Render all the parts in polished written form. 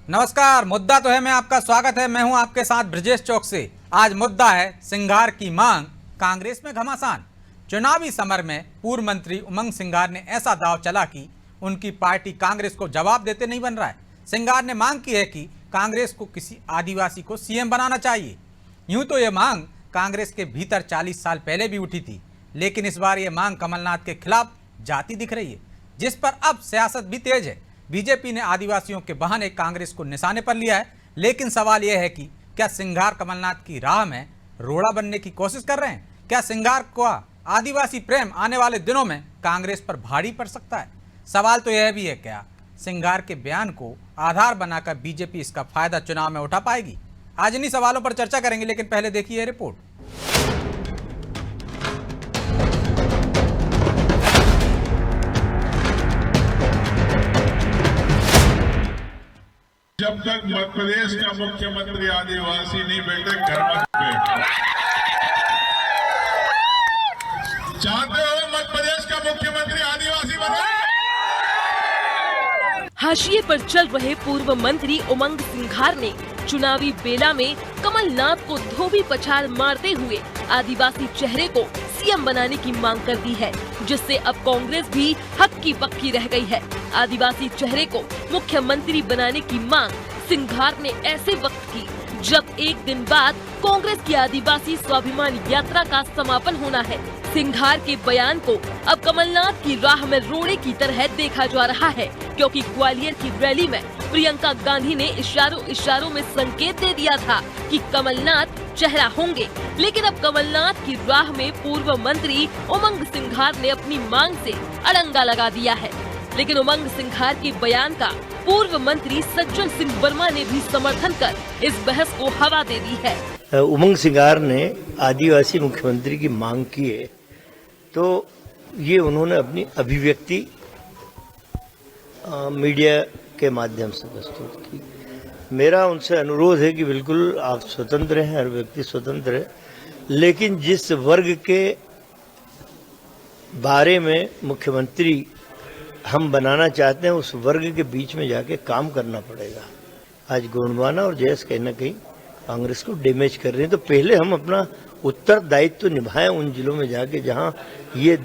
नमस्कार। मुद्दा तो है मैं आपका स्वागत है। मैं हूं आपके साथ ब्रजेश चौक से। आज मुद्दा है सिंघार की मांग, कांग्रेस में घमासान। चुनावी समर में पूर्व मंत्री उमंग सिंघार ने ऐसा दांव चला कि उनकी पार्टी कांग्रेस को जवाब देते नहीं बन रहा है। सिंघार ने मांग की है कि कांग्रेस को किसी आदिवासी को सीएम बनाना चाहिए। यूं तो यह मांग कांग्रेस के भीतर 40 साल पहले भी उठी थी, लेकिन इस बार यह मांग कमलनाथ के खिलाफ जाती दिख रही है, जिस पर अब सियासत भी तेज है। बीजेपी ने आदिवासियों के बहाने कांग्रेस को निशाने पर लिया है, लेकिन सवाल यह है कि क्या सिंघार कमलनाथ की राह में रोड़ा बनने की कोशिश कर रहे हैं? क्या सिंघार का आदिवासी प्रेम आने वाले दिनों में कांग्रेस पर भारी पड़ सकता है? सवाल तो यह भी है, क्या सिंघार के बयान को आधार बनाकर बीजेपी इसका फायदा चुनाव में उठा पाएगी? आज इन्हीं सवालों पर चर्चा करेंगे, लेकिन पहले देखिए यह रिपोर्ट। जब तक मध्य प्रदेश का मुख्यमंत्री आदिवासी नहीं बैठे घर मत बैठो। चाहते हो मध्य प्रदेश का मुख्यमंत्री आदिवासी बने? हाशिए पर चल रहे पूर्व मंत्री उमंग सिंघार ने चुनावी बेला में कमलनाथ को धोबी पछाड़ मारते हुए आदिवासी चेहरे को सीएम बनाने की मांग कर दी है, जिससे अब कांग्रेस भी हक्की बक्की रह गई है। आदिवासी चेहरे को मुख्यमंत्री बनाने की मांग सिंघार ने ऐसे वक्त की जब एक दिन बाद कांग्रेस की आदिवासी स्वाभिमान यात्रा का समापन होना है। सिंघार के बयान को अब कमलनाथ की राह में रोड़े की तरह देखा जा रहा है, क्योंकि ग्वालियर की रैली में प्रियंका गांधी ने इशारों में संकेत दे दिया था कि कमलनाथ चेहरा होंगे, लेकिन अब कमलनाथ की राह में पूर्व मंत्री उमंग सिंघार ने अपनी मांग से अड़ंगा लगा दिया है। लेकिन उमंग सिंघार के बयान का पूर्व मंत्री सज्जन सिंह वर्मा ने भी समर्थन कर इस बहस को हवा दे दी है। उमंग सिंघार ने आदिवासी मुख्यमंत्री की मांग की है, तो ये उन्होंने अपनी अभिव्यक्ति मीडिया के माध्यम से प्रस्तुत की। मेरा उनसे अनुरोध है कि बिल्कुल आप स्वतंत्र हैं, हर व्यक्ति स्वतंत्र है, लेकिन जिस वर्ग के बारे में मुख्यमंत्री हम बनाना चाहते हैं उस वर्ग के बीच में जाके काम करना पड़ेगा। आज गोंडवाना और जयस कहीं ना कहीं कांग्रेस को डैमेज कर रहे हैं, तो पहले हम अपना उत्तरदायित्व तो निभाएं उन जिलों में जाके जहां ये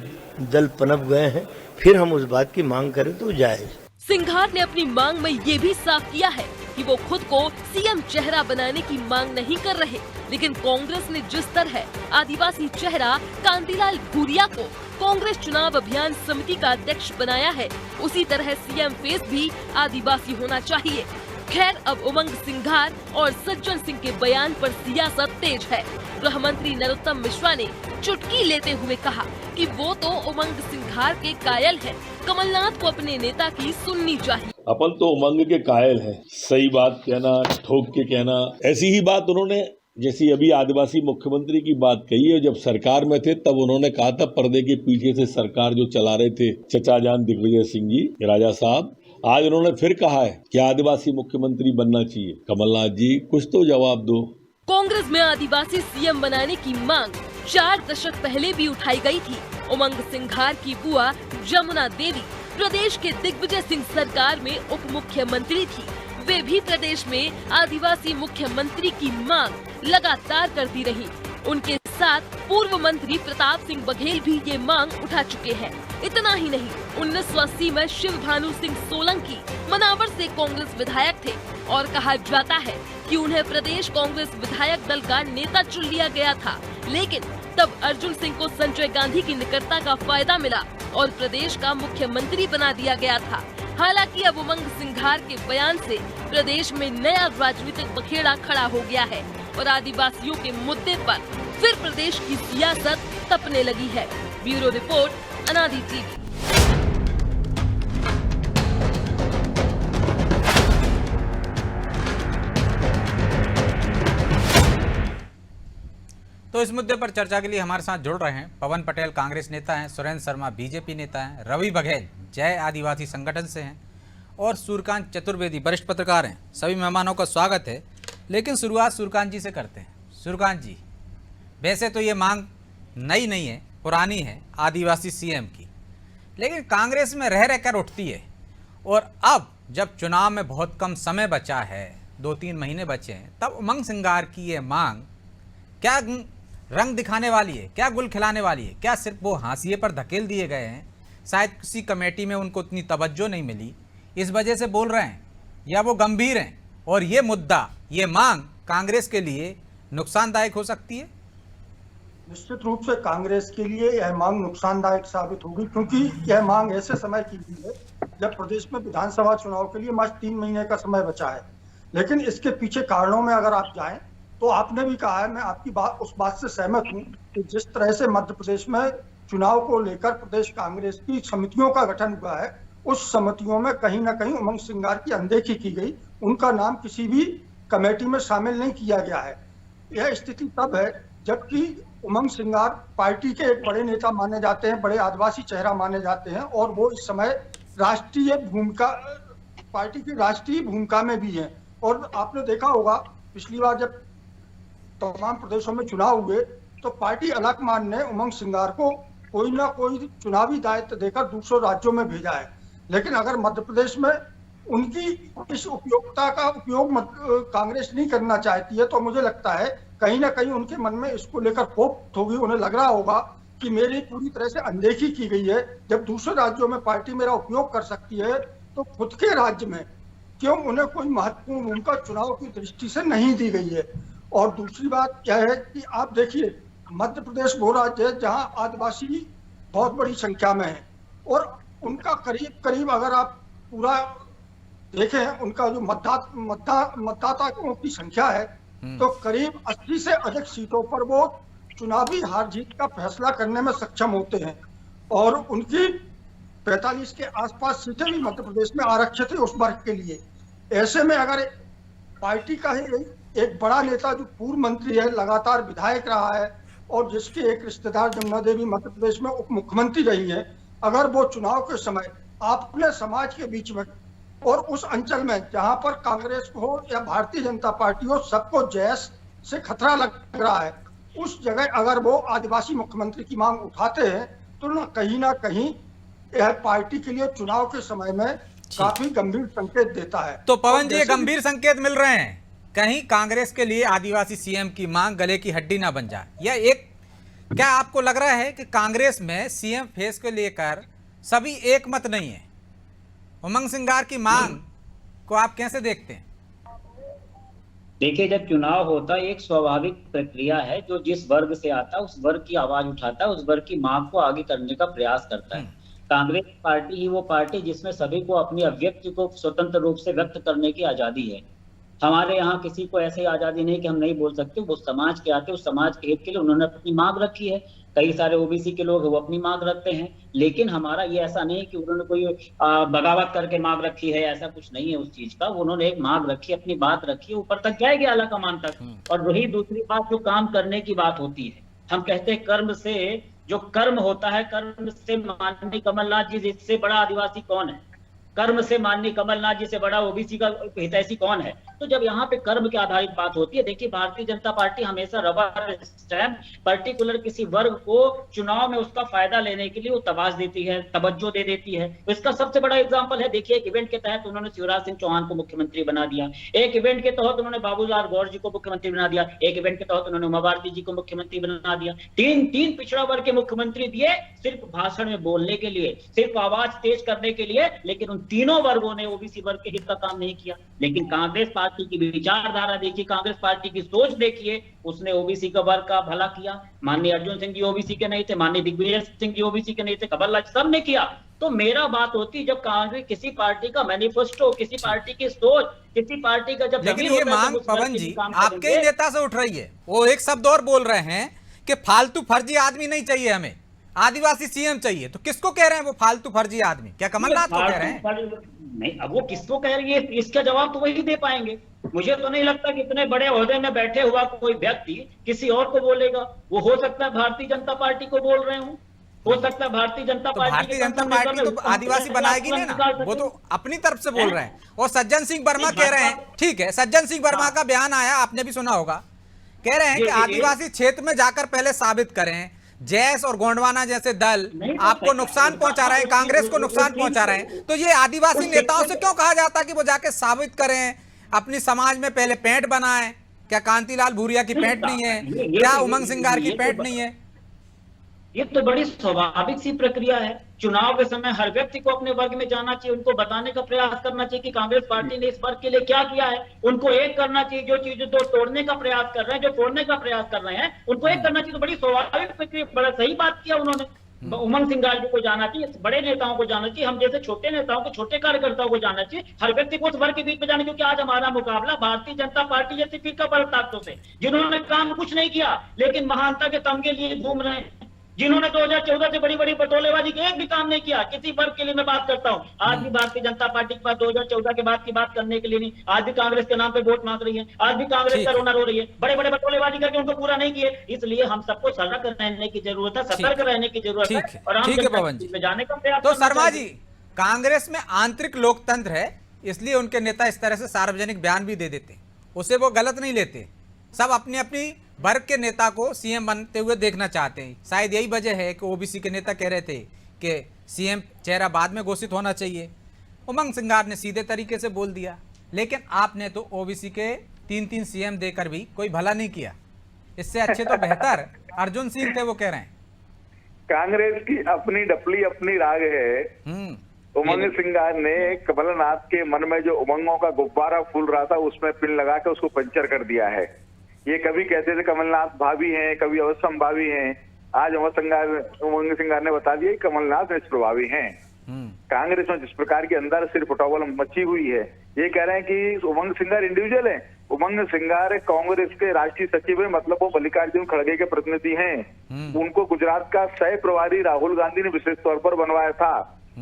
दल पनप गए हैं, फिर हम उस बात की मांग करें तो जायज। सिंघार ने अपनी मांग में ये भी साफ किया है कि वो खुद को सीएम चेहरा बनाने की मांग नहीं कर रहे, लेकिन कांग्रेस ने जिस तरह आदिवासी चेहरा कांतिलाल भूरिया को कांग्रेस चुनाव अभियान समिति का अध्यक्ष बनाया है, उसी तरह सीएम फेस भी आदिवासी होना चाहिए। खैर, अब उमंग सिंघार और सज्जन सिंह के बयान पर सियासत तेज है। गृह मंत्री नरोत्तम मिश्रा ने चुटकी लेते हुए कहा कि वो तो उमंग सिंघार के कायल हैं, कमलनाथ को अपने नेता की सुननी चाहिए। अपन तो उमंग के कायल हैं, सही बात कहना, ठोक के कहना। ऐसी ही बात उन्होंने जैसी अभी आदिवासी मुख्यमंत्री की बात कही है, जब सरकार में थे तब उन्होंने कहा था पर्दे के पीछे से सरकार जो चला रहे थे चचा जान दिग्विजय सिंह जी राजा साहब, आज उन्होंने फिर कहा है कि आदिवासी मुख्यमंत्री बनना चाहिए। कमलनाथ जी कुछ तो जवाब दो। कांग्रेस में आदिवासी सीएम बनाने की मांग 4 दशक पहले भी उठाई गई थी। उमंग सिंघार की बुआ जमुना देवी प्रदेश के दिग्विजय सिंह सरकार में उप मुख्यमंत्री थी। वे भी प्रदेश में आदिवासी मुख्यमंत्री की मांग लगातार करती रही। उनके साथ पूर्व मंत्री प्रताप सिंह बघेल भी ये मांग उठा चुके हैं। इतना ही नहीं, 1980 में शिव भानु सिंह सोलंकी मनावर से कांग्रेस विधायक थे और कहा जाता है कि उन्हें प्रदेश कांग्रेस विधायक दल का नेता चुन लिया गया था, लेकिन तब अर्जुन सिंह को संजय गांधी की निकटता का फायदा मिला और प्रदेश का मुख्यमंत्री बना दिया गया था। हालांकि अब उमंग सिंघार के बयान से प्रदेश में नया राजनीतिक बखेड़ा खड़ा हो गया है और आदिवासियों के मुद्दे पर फिर प्रदेश की सियासत तपने लगी है। ब्यूरो रिपोर्ट, अनादि टीवी। तो इस मुद्दे पर चर्चा के लिए हमारे साथ जुड़ रहे हैं पवन पटेल, कांग्रेस नेता हैं, सुरेंद्र शर्मा बीजेपी नेता हैं, रवि बघेल जय आदिवासी संगठन से हैं और सूर्यकांत चतुर्वेदी वरिष्ठ पत्रकार हैं। सभी मेहमानों का स्वागत है। लेकिन शुरुआत सूर्यकांत जी से करते हैं। सूर्यकांत जी, वैसे तो ये मांग नई नहीं है, पुरानी है आदिवासी सीएम की, लेकिन कांग्रेस में रह रहकर उठती है और अब जब चुनाव में बहुत कम समय बचा है, 2-3 महीने बचे हैं, तब उमंग सिंगार की ये मांग क्या रंग दिखाने वाली है, क्या गुल खिलाने वाली है? क्या सिर्फ वो हाशिए पर धकेल दिए गए हैं, शायद किसी कमेटी में उनको उतनी तवज्जो नहीं मिली, इस वजह से बोल रहे हैं, या वो गंभीर हैं और ये मुद्दा, ये मांग कांग्रेस के लिए नुकसानदायक हो सकती है? निश्चित रूप से कांग्रेस के लिए यह मांग नुकसानदायक साबित होगी, क्योंकि यह मांग ऐसे समय की गई है जब प्रदेश में विधानसभा चुनाव के लिए मात्र 3 महीने का समय बचा है। लेकिन इसके पीछे कारणों में अगर आप जाएं तो आपने भी कहा है, मैं आपकी उस बात से सहमत हूं कि जिस तरह से मध्य प्रदेश में चुनाव को लेकर प्रदेश कांग्रेस की समितियों का गठन हुआ है, उस समितियों में कहीं ना कहीं उमंग सिंगार की अनदेखी की गई, उनका नाम किसी भी कमेटी में शामिल नहीं किया गया है। यह स्थिति तब है जबकि उमंग सिंगार पार्टी के एक बड़े नेता माने जाते हैं, बड़े आदिवासी चेहरा माने जाते हैं, और वो इस समय राष्ट्रीय भूमिका, पार्टी की राष्ट्रीय भूमिका में भी है। और आपने देखा होगा पिछली बार जब तमाम प्रदेशों में चुनाव हुए तो पार्टी अलकमान ने उमंग सिंगार को कोई ना कोई चुनावी दायित्व देकर दूसरों राज्यों में भेजा है। लेकिन अगर मध्य प्रदेश में उनकी इस उपयोगिता का उपयोग कांग्रेस नहीं करना चाहती है तो मुझे लगता है कहीं ना कहीं उनके मन में इसको लेकर कोप होगी। उन्हें लग रहा होगा कि मेरी पूरी तरह से अनदेखी की गई है। जब दूसरे राज्यों में पार्टी मेरा उपयोग कर सकती है तो खुद के राज्य में क्यों उन्हें कोई महत्वपूर्ण भूमिका चुनाव की दृष्टि से नहीं दी गई है। और दूसरी बात क्या है कि आप देखिए, मध्य प्रदेश वो राज्य है जहां आदिवासी बहुत बड़ी संख्या में है, और उनका करीब करीब अगर आप पूरा देखें, उनका जो मतदाताओं की संख्या है तो करीब 80 से अधिक सीटों पर वो चुनावी हार जीत का फैसला करने में सक्षम होते हैं, और उनकी 45 के आसपास सीटें भी मध्य प्रदेश में आरक्षित है उस वर्ग के लिए। ऐसे में अगर पार्टी का ही एक बड़ा नेता जो पूर्व मंत्री है, लगातार विधायक रहा है, और जिसके एक रिश्तेदार जमुना देवी मध्य प्रदेश में उप मुख्यमंत्री रही है, अगर वो चुनाव के समय अपने समाज के बीच में और उस अंचल में जहां पर कांग्रेस को हो या भारतीय जनता पार्टी हो, सबको जैश से खतरा लग रहा है, उस जगह अगर वो आदिवासी मुख्यमंत्री की मांग उठाते हैं तो ना कहीं यह पार्टी के लिए चुनाव के समय में काफी गंभीर संकेत देता है। तो पवन जी, गंभीर संकेत मिल रहे हैं, कहीं कांग्रेस के लिए आदिवासी सीएम की मांग गले की हड्डी ना बन जाए। या एक, क्या आपको लग रहा है कि कांग्रेस में सीएम फेस को लेकर सभी एक मत नहीं है? उमंग सिंगार की मांग को आप कैसे देखते हैं? देखिए, जब चुनाव होता है एक स्वाभाविक प्रक्रिया है, जो जिस वर्ग से आता है उस वर्ग की आवाज उठाता है, उस वर्ग की मांग को आगे करने का प्रयास करता है। कांग्रेस पार्टी ही वो पार्टी जिसमें सभी को अपनी अभिव्यक्ति को स्वतंत्र रूप से व्यक्त करने की आजादी है। हमारे यहाँ किसी को ऐसी आजादी नहीं कि हम नहीं बोल सकते। वो समाज के आते, उस समाज के हित के लिए उन्होंने अपनी मांग रखी है। कई सारे ओबीसी के लोग वो अपनी मांग रखते हैं, लेकिन हमारा ये ऐसा नहीं कि उन्होंने कोई बगावत करके मांग रखी है, ऐसा कुछ नहीं है उस चीज का। उन्होंने एक मांग रखी, अपनी बात रखी, ऊपर तक जाएगी आला कमान तक। और वही दूसरी बात जो काम करने की बात होती है, हम कहते हैं कर्म से जो कर्म होता है, कर्म से माननीय कमलनाथ जी इससे बड़ा आदिवासी कौन है? कर्म से माननीय कमलनाथ जी से बड़ा ओबीसी का हितैषी कौन है? तो जब यहाँ पे कर्म के आधारित बात होती है, देखिए भारतीय जनता पार्टी हमेशा रबर स्टैम्प पर्टिकुलर किसी वर्ग को चुनाव में उसका फायदा लेने के लिए वो तवाज देती है, तवज्जो दे देती है। तो इसका सबसे बड़ा एग्जांपल है, देखिए एक इवेंट के तहत उन्होंने शिवराज सिंह चौहान को मुख्यमंत्री बना दिया, एक इवेंट के तहत उन्होंने बाबूलाल गौर जी को मुख्यमंत्री बना दिया, एक इवेंट के तहत उन्होंने उमा भारती जी को मुख्यमंत्री बना दिया। तीन पिछड़ा वर्ग के मुख्यमंत्री दिए सिर्फ भाषण में बोलने के लिए, सिर्फ आवाज तेज करने के लिए, लेकिन उन तीनों वर्गों ने ओबीसी वर्ग के हित का काम नहीं किया। लेकिन कांग्रेस पार्टी की विचारधारा देखिए, कांग्रेस पार्टी की सोच देखिए, उसने ओबीसी का वर्ग का भला किया। माननीय अर्जुन सिंह जी ओबीसी के नहीं थे, माननीय दिग्विजय सिंह जी ओबीसी के नहीं थे, कमलनाथ सब ने किया। तो मेरा बात होती जब कांग्रेस किसी पार्टी का मैनिफेस्टो, किसी पार्टी की सोच, किसी पार्टी का जब, लेकिन ये मांग पवन जी आपके ही नेता से उठ रही है। वो एक शब्द और बोल रहे हैं कि फालतू फर्जी आदमी नहीं चाहिए, हमें आदिवासी सीएम चाहिए। तो किसको कह रहे हैं वो फालतू फर्जी आदमी? क्या कमलनाथ को कह रहे हैं? नहीं, अब वो किसको कह रही है इसका जवाब तो वही दे पाएंगे। मुझे तो नहीं लगता कि इतने बड़े ओहदे में बैठे हुआ कोई व्यक्ति किसी और को बोलेगा। वो हो सकता है भारतीय जनता पार्टी को बोल रहे हूँ, हो सकता है भारतीय जनता पार्टी, भारतीय जनता पार्टी तो आदिवासी बनाएगी नहीं ना, वो तो अपनी तरफ से बोल रहे हैं। और सज्जन सिंह वर्मा कह रहे हैं, ठीक है, सज्जन सिंह वर्मा का बयान आया, आपने भी सुना होगा, कह रहे हैं कि आदिवासी क्षेत्र में जाकर पहले साबित करें, जैस और गोंडवाना जैसे दल नहीं तो आपको सही- नुकसान पहुंचा रहे हैं, कांग्रेस को नुकसान पहुंचा रहे हैं, तो ये आदिवासी नेताओं से क्यों कहा जाता है कि वो जाके साबित करें, अपनी समाज में पहले पैंट बनाएं? क्या कांतिलाल भूरिया की पैंट नहीं है? क्या उमंग सिंगार की पैंट नहीं है? ये तो बड़ी स्वाभाविक सी प्रक्रिया है। चुनाव के समय हर व्यक्ति को अपने वर्ग में जाना चाहिए, उनको बताने का प्रयास करना चाहिए कि कांग्रेस पार्टी ने इस वर्ग के लिए क्या किया है। उनको एक करना चाहिए, जो चीज जो तोड़ने का प्रयास कर रहे हैं, जो तोड़ने का प्रयास कर रहे हैं, उनको एक करना चाहिए। तो बड़ी स्वाभाविक प्रक्रिया, बड़ा सही बात किया उन्होंने। उमंग सिंगार जी को जाना चाहिए, बड़े नेताओं को जाना चाहिए, हम जैसे छोटे नेताओं को, छोटे कार्यकर्ताओं को जाना चाहिए। हर व्यक्ति को उस वर्ग के बीच में जाना, क्योंकि आज हमारा मुकाबला भारतीय जनता पार्टी जैसी फीका बल ताकतों से, जिन्होंने काम कुछ नहीं किया लेकिन महानता के तमगे लिए घूम रहे हैं, जिन्होंने 2014 से बड़ी बड़ी बटोलेबाजी के एक भी काम नहीं किया। किसी वर्ग के लिए मैं बात करता हूं, आज भी भारतीय जनता पार्टी के पास 2014 के बाद की बात करने के लिए नहीं, आज भी कांग्रेस के नाम पे वोट मांग रही है, आज भी कांग्रेस का रोना रो रही है, बड़े बड़े बटोलेबाजी करके उनको पूरा नहीं किए। इसलिए हम सबको सतर्क रहने की जरूरत है, सतर्क रहने की जरूरत है। और हम पवन जी में जाने का प्रयास तो करना शर्मा चाहिए। जी, कांग्रेस में आंतरिक लोकतंत्र है, इसलिए उनके नेता इस तरह से सार्वजनिक बयान भी दे देते, उसे वो गलत नहीं लेते। सब अपनी अपनी वर्ग के नेता को सीएम बनते हुए देखना चाहते हैं। शायद यही वजह है कि ओबीसी के नेता कह रहे थे कि सीएम चेहरा बाद में घोषित होना चाहिए। उमंग सिंगार ने सीधे तरीके से बोल दिया, लेकिन आपने तो ओबीसी के 3-3 सीएम देकर भी कोई भला नहीं किया। इससे अच्छे तो बेहतर अर्जुन सिंह थे, वो कह रहे हैं। कांग्रेस की अपनी डपली अपनी राग है। उमंग सिंगार ने कमलनाथ के मन में जो उमंगों का गुब्बारा फूल रहा था उसमें पिन लगा के उसको पंचर कर दिया है। ये कभी कहते थे कमलनाथ भाभी हैं, कभी अवसम भाभी हैं, आज उमंग सिंगार ने बता दिया कि कमलनाथ निष्प्रभावी हैं। कांग्रेस में जिस प्रकार के अंदर सिर्फ उटावल मची हुई है, ये कह रहे हैं कि उमंग सिंगार इंडिविजुअल है। उमंग सिंगार कांग्रेस के राष्ट्रीय सचिव है, मतलब वो मल्लिकार्जुन खड़गे के प्रतिनिधि हैं। उनको गुजरात का सह प्रभारी राहुल गांधी ने विशेष तौर पर बनवाया था।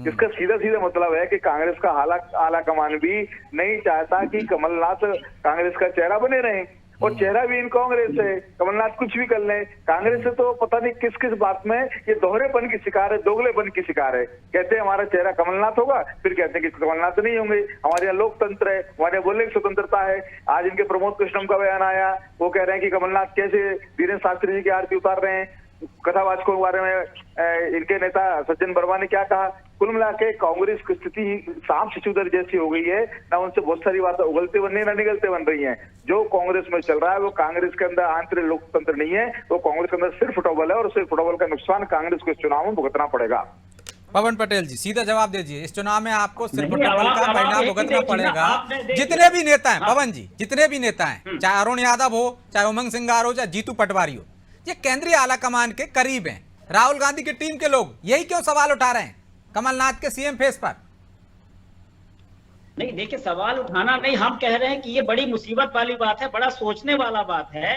इसका सीधा सीधा मतलब है कि कांग्रेस का आला कमान भी नहीं चाहता कि कमलनाथ कांग्रेस का चेहरा बने रहे, और चेहरा भी इन कांग्रेस है। कमलनाथ कुछ भी कर ले, कांग्रेस से तो पता नहीं किस किस बात में ये दोहरेपन की शिकार है, दोगलेपन की शिकार है। कहते हैं हमारा चेहरा कमलनाथ होगा, फिर कहते हैं कि कमलनाथ नहीं होंगे। हमारे यहाँ लोकतंत्र है, हमारे यहाँ बोलने की स्वतंत्रता है। आज इनके प्रमोद कृष्णम का बयान आया, वो कह रहे हैं कि कमलनाथ कैसे धीरेन्द्र शास्त्री जी की आरती उतार रहे हैं। कथावाचकों के बारे में इनके नेता सज्जन वर्मा ने क्या कहा। कुल मिला के कांग्रेस की स्थिति सांप शिशुधर जैसी हो गई है, ना उनसे बहुत सारी बातें उगलते बन रही है, ना निगलते बन रही हैं। जो कांग्रेस में चल रहा है वो कांग्रेस के अंदर आंतरिक लोकतंत्र नहीं है, वो कांग्रेस के अंदर सिर्फ फुटबॉल है, और सिर्फ फुटबॉल का नुकसान कांग्रेस को इस चुनाव में भुगतना पड़ेगा। पवन पटेल जी, सीधा जवाब दीजिए, इस चुनाव में आपको सिर्फ नहीं, फुटबॉल का परिणाम भुगतना पड़ेगा। जितने भी नेता हैं पवन जी, जितने भी नेता हैं, चाहे अरुण यादव हो, चाहे उमंग सिंगार हो, चाहे जीतू पटवारी हो, ये केंद्रीय आला कमान के करीब हैं। राहुल गांधी की टीम के लोग यही क्यों सवाल उठा रहे हैं कमलनाथ के सीएम फेस पर? नहीं, देखिए, सवाल उठाना नहीं, हम कह रहे हैं कि ये बड़ी मुसीबत वाली बात है, बड़ा सोचने वाला बात है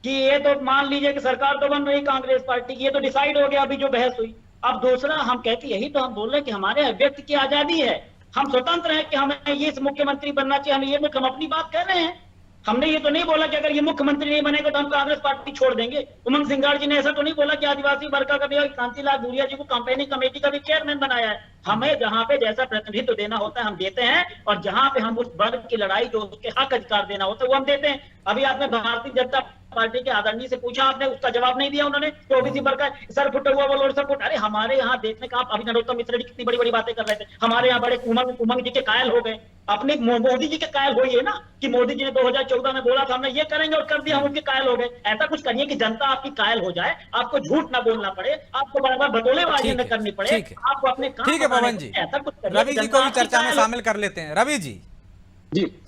कि ये तो मान लीजिए कि सरकार तो बन रही कांग्रेस पार्टी की, ये तो डिसाइड हो गया अभी जो बहस हुई। अब दूसरा हम कहते, यही तो हम बोल रहे हैं कि हमारे व्यक्ति की आजादी है, हम स्वतंत्र हैं कि हमें ये मुख्यमंत्री बनना चाहिए, हमें ये हम अपनी बात कह रहे हैं। हमने ये तो नहीं बोला कि अगर ये मुख्यमंत्री नहीं बनेगा तो हम कांग्रेस पार्टी छोड़ देंगे। उमंग सिंगार जी ने ऐसा तो नहीं बोला कि आदिवासी वर्ग का भी, कांतिलाल भूरिया जी को कैंपेनिंग कमेटी का भी चेयरमैन बनाया है। हमें जहां पे जैसा प्रतिनिधित्व देना होता है हम देते हैं, और जहां पे हम उस वर्ग की लड़ाई जो उसके हक अधिकार देना होता है वो हम देते हैं। अभी आपने भारतीय जनता पार्टी के आदरणीय से पूछा, आपने उसका जवाब नहीं दिया उन्होंने, तो ओबीसी वर्ग का सर फुटा हुआ बोलो सर फुट। अरे हमारे यहाँ देखने का, आप अभी नरोत्तम मिश्र जी कितनी बड़ी बड़ी बातें कर रहे थे, हमारे यहाँ बड़े उमंग जी के कायल हो गए। अपने मोदी जी के कायल होइए ना, कि मोदी जी ने 2014 में बोला था हमने ये करेंगे और कर दिया, हम उनके कायल हो गए। ऐसा कुछ करिए कि जनता आपकी कायल हो जाए, आपको झूठ ना बोलना पड़े, आपको बार बार बटोलेबाजी न करनी पड़े, आपको अपने काम। ठीक है पवन जी, रवि जी को भी चर्चा में शामिल कर लेते हैं। रवि जी,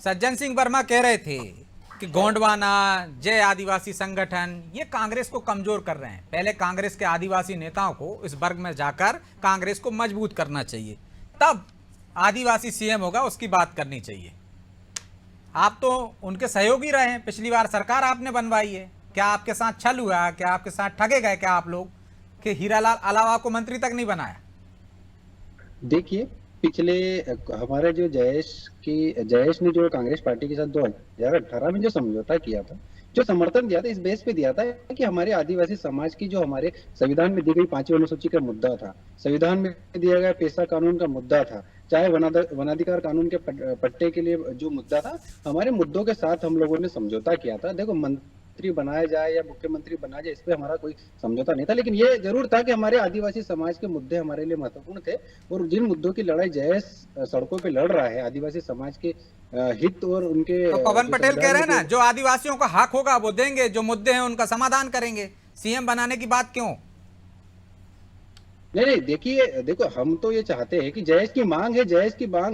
सज्जन सिंह वर्मा कह रहे थे कि गोंडवाना, जय आदिवासी संगठन ये कांग्रेस को कमजोर कर रहे हैं। पहले कांग्रेस के आदिवासी नेताओं को इस वर्ग में जाकर कांग्रेस को मजबूत करना चाहिए, तब आदिवासी सीएम होगा, उसकी बात करनी चाहिए। आप तो उनके सहयोगी रहे हैं, पिछली बार सरकार आपने बनवाई है। क्या आपके साथ छल हुआ? क्या आपके साथ ठगे गए क्या आप लोग कि हीरालाल अलावा को मंत्री तक नहीं बनाया? देखिए, पिछले हमारे जो जयेश ने जो कांग्रेस पार्टी के साथ 2018 में जो समझौता किया था, जो समर्थन दिया था, इस बेस पे दिया था कि हमारे आदिवासी समाज की जो हमारे संविधान में दी गई 5वीं अनुसूची का मुद्दा था, संविधान में दिया गया पेशा कानून का मुद्दा था, चाहे वनाधिकार कानून के पट्टे के लिए जो मुद्दा था, हमारे मुद्दों के साथ हम लोगों ने समझौता किया था। देखो, मंत्री बनाया जाए या मुख्यमंत्री बनाया जाए, इस पे हमारा कोई समझौता नहीं था। लेकिन ये जरूर था कि हमारे आदिवासी समाज के मुद्दे हमारे लिए महत्वपूर्ण थे, और जिन मुद्दों की लड़ाई जयेश सड़कों पे लड़ रहा है, आदिवासी समाज के हित और उनके, तो पवन पटेल कह रहे हैं ना, जो आदिवासियों का हक होगा वो देंगे, जो मुद्दे हैं उनका समाधान करेंगे, सीएम बनाने की बात क्यों? नहीं, देखिए, देखो, हम तो ये चाहते हैं कि जयेश की मांग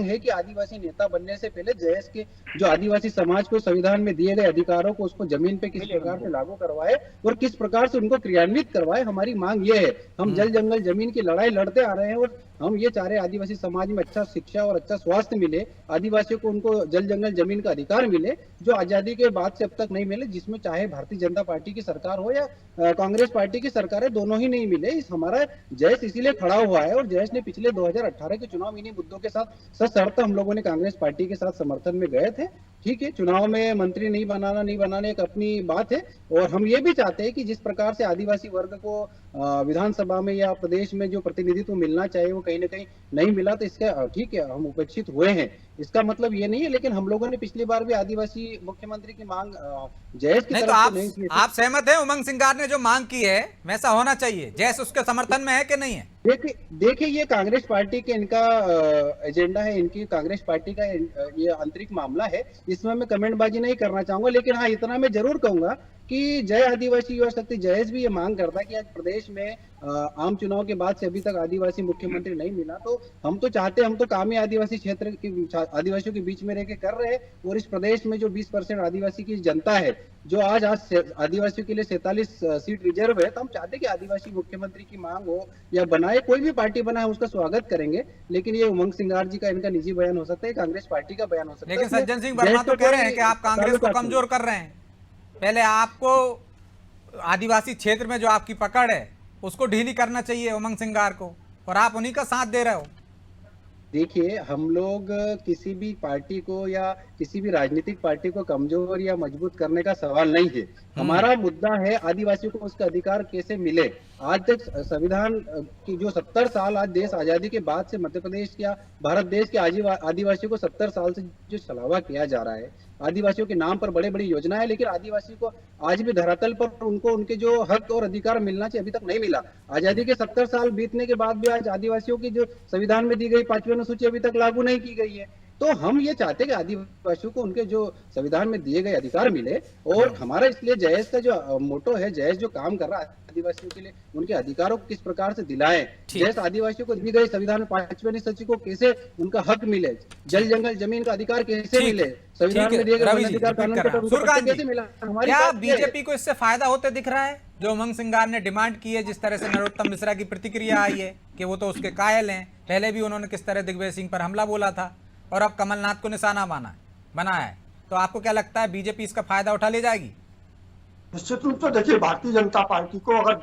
है कि आदिवासी नेता बनने से पहले जयेश के जो आदिवासी समाज को संविधान में दिए गए अधिकारों को उसको जमीन पे किस प्रकार से लागू करवाए और किस प्रकार से उनको क्रियान्वित करवाए। हमारी मांग ये है। हम जल जंगल जमीन की लड़ाई लड़ते आ रहे हैं और हम ये चाह रहे हैं आदिवासी समाज में अच्छा शिक्षा और अच्छा स्वास्थ्य मिले, आदिवासियों को उनको जल जंगल जमीन का अधिकार मिले, जो आजादी के बाद से अब तक नहीं मिले, जिसमें चाहे भारतीय जनता पार्टी की सरकार हो या कांग्रेस पार्टी की सरकार है, दोनों ही नहीं मिले। इस हमारा जयेश इसीलिए खड़ा हुआ है, और जयेश ने पिछले 2018 के चुनाव इन्हीं मुद्दों के साथ सशर्त हम लोगों ने कांग्रेस पार्टी के साथ समर्थन में गए थे। ठीक है, चुनाव में मंत्री नहीं बनाना एक अपनी बात है, और हम ये भी चाहते हैं कि जिस प्रकार से आदिवासी वर्ग को विधानसभा में या प्रदेश में जो प्रतिनिधित्व मिलना चाहिए वो कहीं ना कहीं नहीं मिला, तो इसका ठीक है, हम उपेक्षित हुए हैं, इसका मतलब ये नहीं है। लेकिन हम लोगों ने पिछली बार भी आदिवासी मुख्यमंत्री की मांग जयेश की नहीं, तरफ तो से नहीं की। आप सहमत हैं उमंग सिंगार ने जो मांग की है वैसा होना चाहिए? जयेश उसके समर्थन में है कि नहीं है? देखिए, ये कांग्रेस पार्टी के इनका एजेंडा है, इनकी कांग्रेस पार्टी का ये आंतरिक मामला है, इसमें मैं कमेंटबाजी नहीं करना चाहूंगा। लेकिन हाँ, इतना मैं जरूर कहूंगा कि जय आदिवासी युवा शक्ति जयेश भी ये मांग करता है कि आज प्रदेश में आम चुनाव के बाद से अभी तक आदिवासी मुख्यमंत्री नहीं मिला, तो हम तो चाहते हैं, हम तो काम ही आदिवासी क्षेत्र के आदिवासियों के बीच में रह के कर रहे हैं। और इस प्रदेश में जो 20% आदिवासी की जनता है, जो आज आदिवासियों के लिए 47 सीट रिजर्व है, तो हम चाहते हैं कि आदिवासी मुख्यमंत्री की मांग हो या बनाए, कोई भी पार्टी बनाए, उसका स्वागत करेंगे। लेकिन ये उमंग सिंगार जी का इनका निजी बयान हो सकता है, कांग्रेस पार्टी का बयान हो सकता है। लेकिन सज्जन सिंह वर्मा तो कह रहे हैं कि आप कांग्रेस को कमजोर कर रहे हैं। पहले आपको आदिवासी क्षेत्र में जो आपकी पकड़ है उसको ढीली करना चाहिए उमंग सिंगार को, और आप उन्हीं का साथ दे रहे हो। देखिए, हम लोग किसी भी पार्टी को या किसी भी राजनीतिक पार्टी को कमजोर या मजबूत करने का सवाल नहीं है। हमारा मुद्दा है आदिवासियों को उसका अधिकार कैसे मिले। आज तक संविधान की जो 70 साल आज देश आजादी के बाद से मध्य प्रदेश या भारत देश के आदिवासियों को 70 साल से जो छलावा किया जा रहा है, आदिवासियों के नाम पर बड़े बड़ी योजनाएं है, लेकिन आदिवासियों को आज भी धरातल पर उनको उनके जो हक और अधिकार मिलना चाहिए अभी तक नहीं मिला। आजादी के 70 साल बीतने के बाद भी आज आदिवासियों की जो संविधान में दी गई 5वीं अनुसूची अभी तक लागू नहीं की गई है। तो हम ये चाहते हैं कि आदिवासियों को उनके जो संविधान में दिए गए अधिकार मिले, और हमारा इसलिए जयेश का जो मोटो है, जयेश जो काम कर रहा है आदिवासियों के लिए, उनके अधिकारों को किस प्रकार से दिलाएं, जयेश आदिवासियों को दी गई संविधान में 5वीं अनुसूची को कैसे उनका हक मिले, जल जंगल जमीन का अधिकार कैसे मिले, संविधान में दिए गए अधिकार कानून को कैसे मिला। क्या बीजेपी को इससे फायदा होते दिख रहा है? जो उमंग सिंगार ने डिमांड की है, जिस तरह से नरोत्तम मिश्रा की प्रतिक्रिया आई है कि वो तो उसके कायल हैं, पहले भी उन्होंने किस तरह दिग्विजय सिंह पर हमला बोला था, और अब कमलनाथ को निशाना बनाया है, तो आपको क्या लगता है बीजेपी इसका फायदा उठा ले जाएगी? निश्चित रूप से देखिए, भारतीय जनता पार्टी को अगर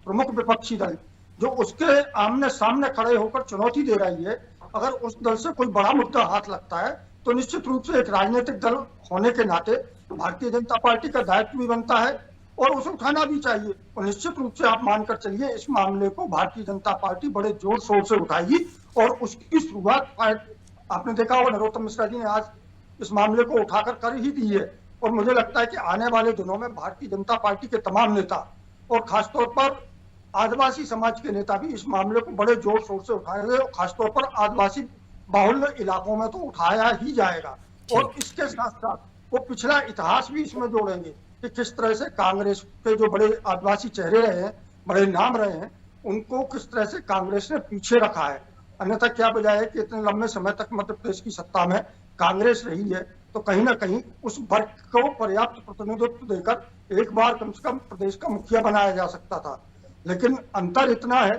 प्रमुख विपक्षी दल जो उसके आमने सामने खड़े होकर चुनौती दे रही है, अगर उस दल से कोई बड़ा मुद्दा हाथ लगता है, तो निश्चित रूप से एक राजनीतिक दल होने के नाते भारतीय जनता पार्टी का दायित्व भी बनता है और उसे उठाना भी चाहिए। और निश्चित रूप से आप मानकर चलिए, इस मामले को भारतीय जनता पार्टी बड़े जोर शोर से उठाएगी, और उसकी शुरुआत आपने देखा होगा नरोत्तम मिश्रा जी ने आज इस मामले को उठाकर कर ही दी है। और मुझे लगता है कि आने वाले दिनों में भारतीय जनता पार्टी के तमाम नेता और खासतौर पर आदिवासी समाज के नेता भी इस मामले को बड़े जोर शोर से उठाएंगे, और खासतौर पर आदिवासी बाहुल्य इलाकों में तो उठाया ही जाएगा। और इसके साथ साथ वो पिछला इतिहास भी इसमें जोड़ेंगे कि किस तरह से कांग्रेस के जो बड़े आदिवासी चेहरे रहे हैं, बड़े नाम रहे हैं, उनको किस तरह से कांग्रेस ने पीछे रखा है। अन्यथा क्या वजह है कि इतने लंबे समय तक मध्य प्रदेश की सत्ता में कांग्रेस रही है, तो कहीं ना कहीं उस वर्ग को पर्याप्त प्रतिनिधित्व देकर एक बार कम से कम प्रदेश का मुखिया बनाया जा सकता था। लेकिन अंतर इतना है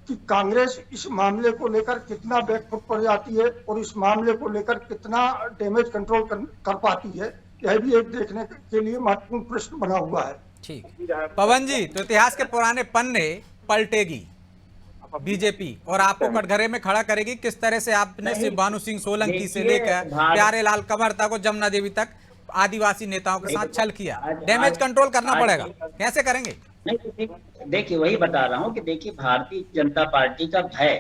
कि कांग्रेस इस मामले को लेकर कितना बैकफुट पड़ जाती है और इस मामले को लेकर कितना डैमेज कंट्रोल कर पाती है, यह भी एक देखने के लिए महत्वपूर्ण प्रश्न बना हुआ है। ठीक, पवन जी, तो इतिहास के पुराने पन्ने पलटेगी बीजेपी और आपको कटघरे में खड़ा करेगी। किस तरह से आपने सिर्फ भानु सिंह सोलंकी से लेकर प्यारे लाल कंवर तक और जमुना देवी तक आदिवासी नेताओं के साथ छल किया, डैमेज कंट्रोल करना पड़ेगा, कैसे करेंगे? नहीं, देखिए वही बता रहा हूँ कि देखिए भारतीय जनता पार्टी का भय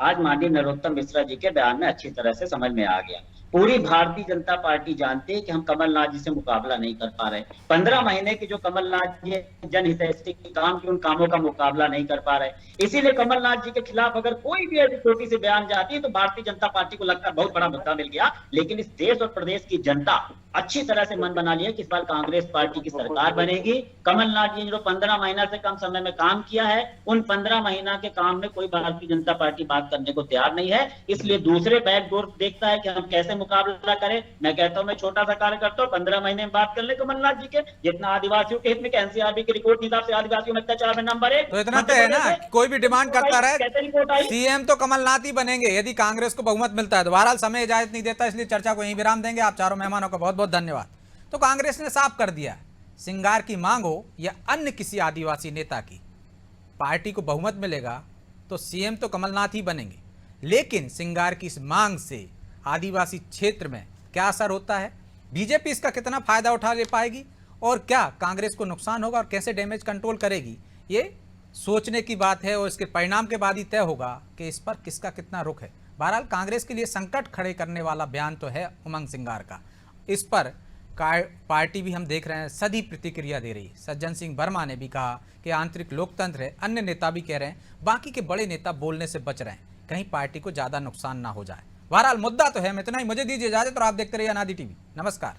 आज माननीय नरोत्तम मिश्रा जी के बयान में अच्छी तरह से समझ में आ गया। पूरी भारतीय जनता पार्टी जानती है कि हम कमलनाथ जी से मुकाबला नहीं कर पा रहे। 15 महीने की जो कमलनाथ जी जनहितैषी काम की उन कामों का मुकाबला नहीं कर पा रहे। इसीलिए कमलनाथ जी के खिलाफ अगर कोई भी ऐसी छोटी सी बयान जाती है तो भारतीय जनता पार्टी को लगता है बहुत बड़ा मुद्दा मिल गया। लेकिन इस देश और प्रदेश की जनता अच्छी तरह से मन बना लिया कि इस बार कांग्रेस पार्टी की सरकार बनेगी। कमलनाथ जी ने जो 15 महीना से कम समय में काम किया है, उन 15 महीना के काम में कोई भारतीय जनता पार्टी बात करने को तैयार नहीं है। इसलिए दूसरे बैकडोर देखता है कि हम कैसे मुकाबला करें। मैं कहता हूं मैं छोटा सा कार्य करता हूं, 15 महीने में बात कर ले कमलनाथ जी के, जितना आदिवासियों के हित में एनसीआरबी की रिपोर्ट के हिसाब से आदिवासियों में अत्याचार में नंबर 1। तो इतना तो है ना, कोई भी डिमांड करता रहे, कैसे रिपोर्ट आई? सीएम तो कमलनाथ ही बनेंगे यदि कांग्रेस को बहुमत मिलता है। तो बहरहाल समय इजाजत नहीं देता, इसलिए चर्चा को यहीं विराम देंगे। आप चारों मेहमानों का बहुत बहुत धन्यवाद। तो कांग्रेस ने साफ कर दिया, सिंगार की मांग हो या अन्य किसी आदिवासी नेता की, पार्टी को बहुमत मिलेगा तो सीएम तो कमलनाथ ही बनेंगे। लेकिन सिंगार की इस मांग से आदिवासी क्षेत्र में क्या असर होता है, बीजेपी इसका कितना फायदा उठा ले पाएगी और क्या कांग्रेस को नुकसान होगा और कैसे डैमेज कंट्रोल करेगी, ये सोचने की बात है। और इसके परिणाम के बाद ही तय होगा कि इस पर किसका कितना रुख है। बहरहाल कांग्रेस के लिए संकट खड़े करने वाला बयान तो है उमंग सिंगार का। इस पर पार्टी भी हम देख रहे हैं सदी प्रतिक्रिया दे रही है। सज्जन सिंह वर्मा ने भी कहा कि आंतरिक लोकतंत्र है, अन्य नेता भी कह रहे हैं, बाकी के बड़े नेता बोलने से बच रहे हैं, कहीं पार्टी को ज़्यादा नुकसान ना हो जाए। बहरहाल मुद्दा तो है। इतना ही, मुझे दीजिए इजाजत और आप देखते रहिए अनादि टीवी। नमस्कार।